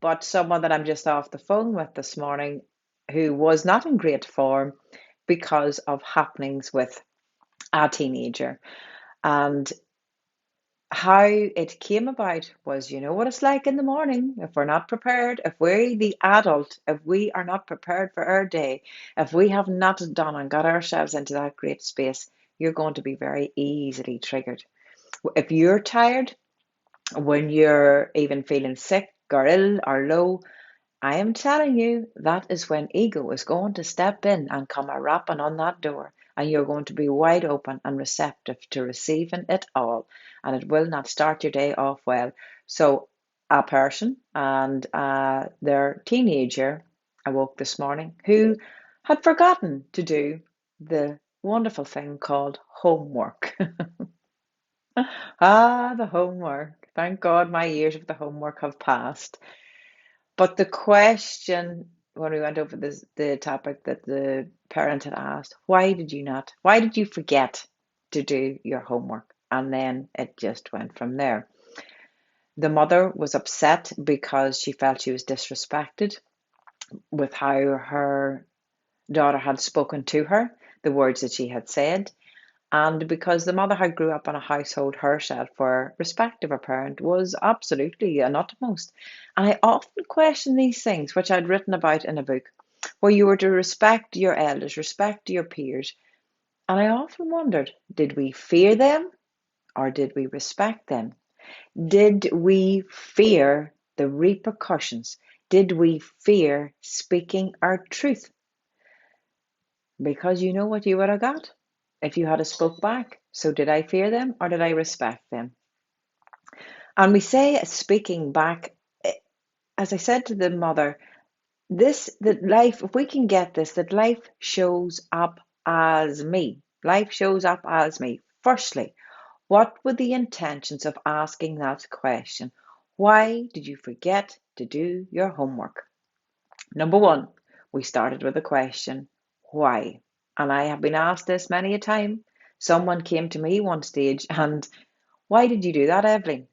but someone that I'm just off the phone with this morning who was not in great form because of happenings with a teenager. And how it came about was, you know what it's like in the morning. If we're not prepared, if we, the adult, if we are not prepared for our day, if we have not done and got ourselves into that great space, you're going to be very easily triggered. If you're tired, when you're even feeling sick or ill or low, I am telling you, that is when ego is going to step in and come a rapping on that door, and you're going to be wide open and receptive to receiving it all, and it will not start your day off well. So, a person and their teenager awoke this morning who had forgotten to do the wonderful thing called homework. The homework. Thank God my years of the homework have passed. But the question when we went over the topic that the parent had asked, why did you forget to do your homework? And then it just went from there. The mother was upset because she felt she was disrespected with how her daughter had spoken to her, the words that she had said. And because the mother had grew up in a household herself where respect of a parent was absolutely an utmost. And I often question these things, which I'd written about in a book, where you were to respect your elders, respect your peers. And I often wondered, did we fear them or did we respect them? Did we fear the repercussions? Did we fear speaking our truth? Because you know what you would have got if you had a spoke back. So did I fear them or did I respect them? And we say speaking back, as I said to the mother, this that life, if we can get this, that life shows up as me. Life shows up as me. Firstly, what were the intentions of asking that question? Why did you forget to do your homework? Number one, we started with a question, why? And I have been asked this many a time. Someone came to me one stage and, why did you do that, Evelyn?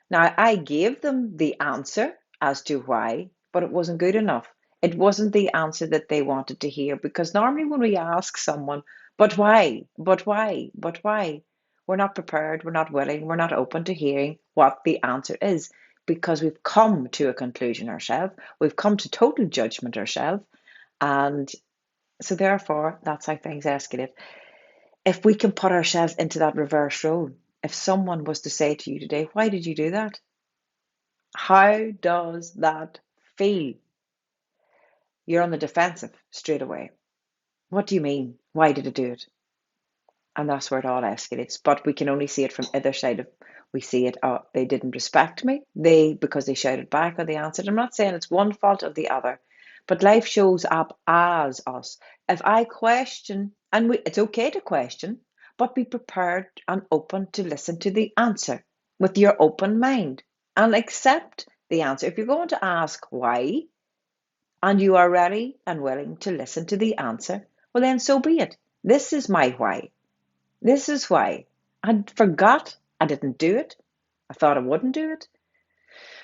Now, I gave them the answer as to why, but it wasn't good enough. It wasn't the answer that they wanted to hear because normally when we ask someone, but why, but why, but why, we're not prepared, we're not willing, we're not open to hearing what the answer is because we've come to a conclusion ourselves, we've come to total judgment ourselves, and so therefore that's how things escalate. If we can put ourselves into that reverse role, if someone was to say to you today, why did you do that? How does that feel? You're on the defensive straight away. What do you mean? Why did it do it? And that's where it all escalates. But we can only see it from either side of. We see it. Oh, they didn't respect me. Because they shouted back or they answered. I'm not saying it's one fault of the other, but life shows up as us. If I question, and it's okay to question, but be prepared and open to listen to the answer with your open mind and accept the answer. If you're going to ask why, and you are ready and willing to listen to the answer, well, then so be it. This is my why. This is why. I forgot. I didn't do it. I thought I wouldn't do it.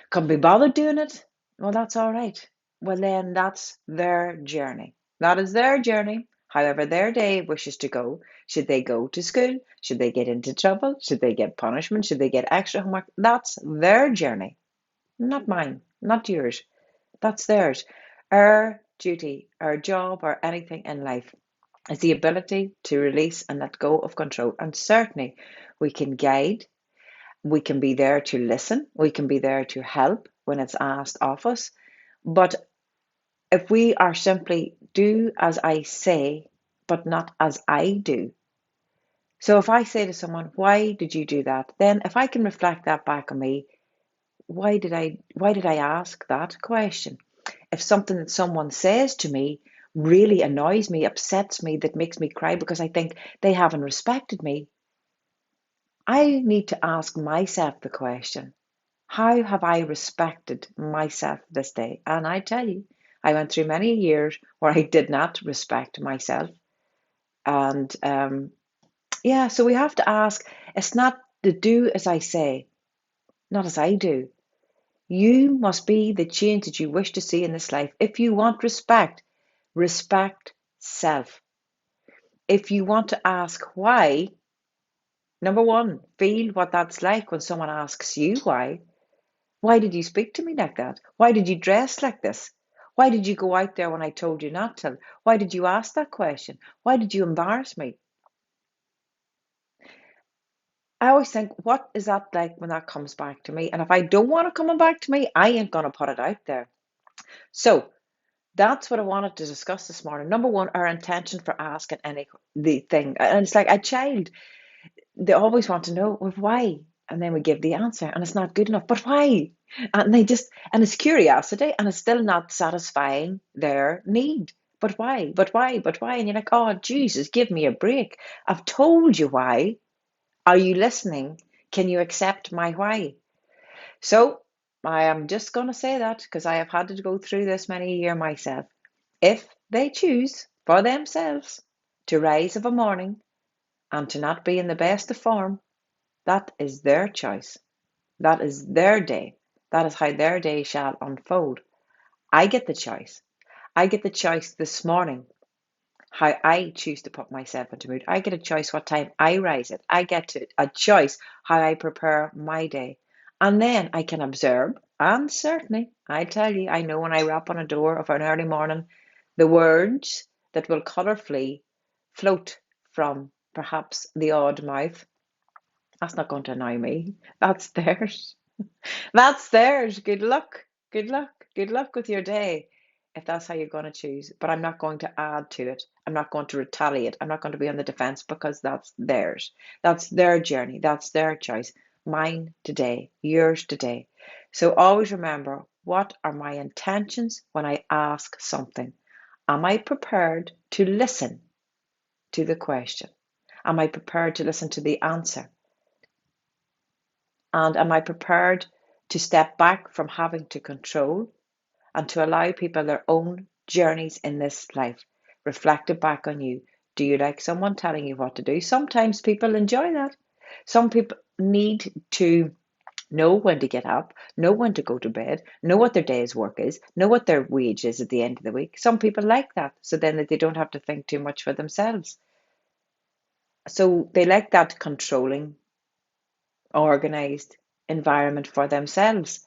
Couldn't be bothered doing it. Well, that's all right. Well, then that's their journey. That is their journey. However, their day wishes to go. Should they go to school? Should they get into trouble? Should they get punishment? Should they get extra homework? That's their journey. Not mine. Not yours. That's theirs. Our duty, our job, or anything in life is the ability to release and let go of control. And certainly we can guide, we can be there to listen, we can be there to help when it's asked of us. But if we are simply do as I say, but not as I do. So if I say to someone, why did you do that? Then if I can reflect that back on me, why did I ask that question? If something that someone says to me really annoys me, upsets me, that makes me cry because I think they haven't respected me, I need to ask myself the question, how have I respected myself this day? And I tell you, I went through many years where I did not respect myself. And yeah, so we have to ask, it's not to do as I say, not as I do. You must be the change that you wish to see in this life. If you want respect, respect self. If you want to ask why, number one, feel what that's like when someone asks you why. Why did you speak to me like that? Why did you dress like this? Why did you go out there when I told you not to? Why did you ask that question? Why did you embarrass me? I always think, what is that like when that comes back to me? And if I don't want it coming back to me, I ain't going to put it out there. So that's what I wanted to discuss this morning. Number one, our intention for asking any the thing. And it's like a child, they always want to know, well, why? And then we give the answer, and it's not good enough. But why? And they just, and it's curiosity, and it's still not satisfying their need. But why? But why? But why? And you're like, oh, Jesus, give me a break. I've told you why. Are you listening? Can you accept my why? So I am just going to say that because I have had to go through this many a year myself. If they choose for themselves to rise of a morning and to not be in the best of form, that is their choice. That is their day. That is how their day shall unfold. I get the choice. I get the choice this morning how I choose to put myself into mood. I get a choice what time I rise it. I get a choice how I prepare my day. And then I can observe, and certainly, I tell you, I know when I rap on a door of an early morning, the words that will colourfully float from perhaps the odd mouth, that's not going to annoy me. That's theirs. That's theirs. Good luck. Good luck. Good luck with your day if that's how you're going to choose. But I'm not going to add to it. I'm not going to retaliate. I'm not going to be on the defense because that's theirs. That's their journey. That's their choice. Mine today, yours today. So always remember, what are my intentions when I ask something? Am I prepared to listen to the question? Am I prepared to listen to the answer? And am I prepared to step back from having to control and to allow people their own journeys in this life reflected back on you? Do you like someone telling you what to do? Sometimes people enjoy that. Some people need to know when to get up, know when to go to bed, know what their day's work is, know what their wage is at the end of the week. Some people like that, so then that they don't have to think too much for themselves. So they like that controlling, organized environment for themselves.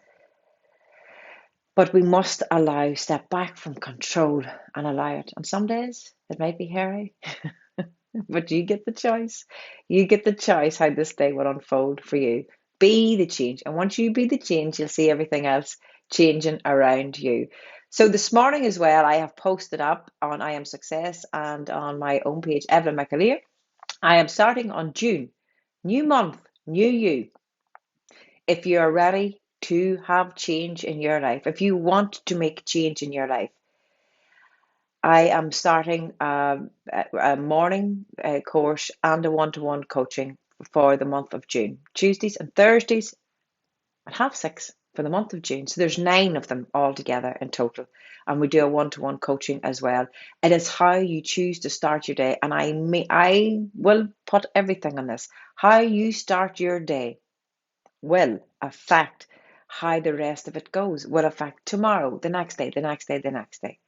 But we must step back from control and allow it. And some days it might be hairy, but you get the choice. You get the choice how this day will unfold for you. Be the change. And once you be the change, you'll see everything else changing around you. So this morning as well, I have posted up on I Am Success and on my own page, Evelyn McAleer. I am starting on June. New month, new you. If you are ready to have change in your life, if you want to make change in your life, I am starting a morning course and a one-to-one coaching for the month of June. Tuesdays and Thursdays at 6:30 for the month of June. So there's 9 of them all together in total. And we do a one-to-one coaching as well. It is how you choose to start your day. And I will put everything on this. How you start your day will affect how the rest of it goes, will affect tomorrow, the next day, the next day, the next day.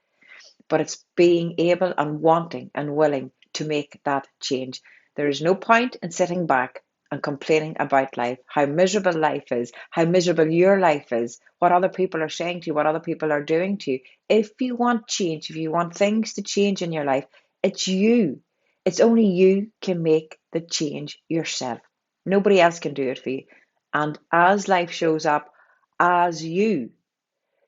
But it's being able and wanting and willing to make that change. There is no point in sitting back and complaining about life, how miserable life is, how miserable your life is, what other people are saying to you, what other people are doing to you. If you want change, if you want things to change in your life, it's you. It's only you can make the change yourself. Nobody else can do it for you. And as life shows up as you,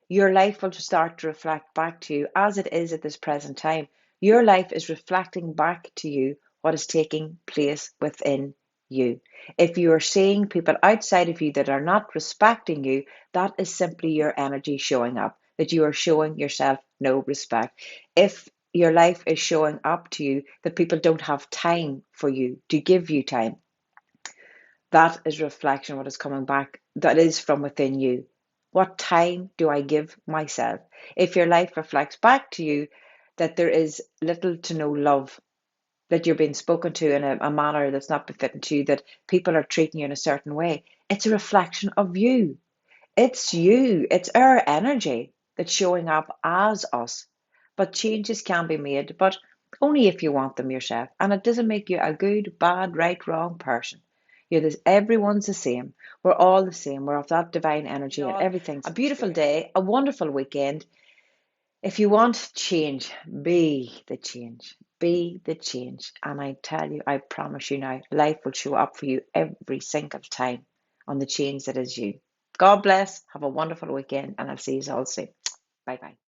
your life will start to reflect back to you as it is at this present time. Your life is reflecting back to you what is taking place within you. If you are seeing people outside of you that are not respecting you, that is simply your energy showing up, that you are showing yourself no respect. If your life is showing up to you that people don't have time for you, to give you time, that is reflection, what is coming back, that is from within you. What time do I give myself? If your life reflects back to you that there is little to no love, that you're being spoken to in a manner that's not befitting to you, that people are treating you in a certain way, it's a reflection of you. It's you, it's our energy that's showing up as us. But changes can be made, but only if you want them yourself. And it doesn't make you a good, bad, right, wrong person. Everyone's the same. We're all the same. We're of that divine energy and everything's a beautiful day, a wonderful weekend. If you want change, be the change. Be the change. And I tell you, I promise you now, life will show up for you every single time on the change that is you. God bless. Have a wonderful weekend, and I'll see you all soon. Bye bye.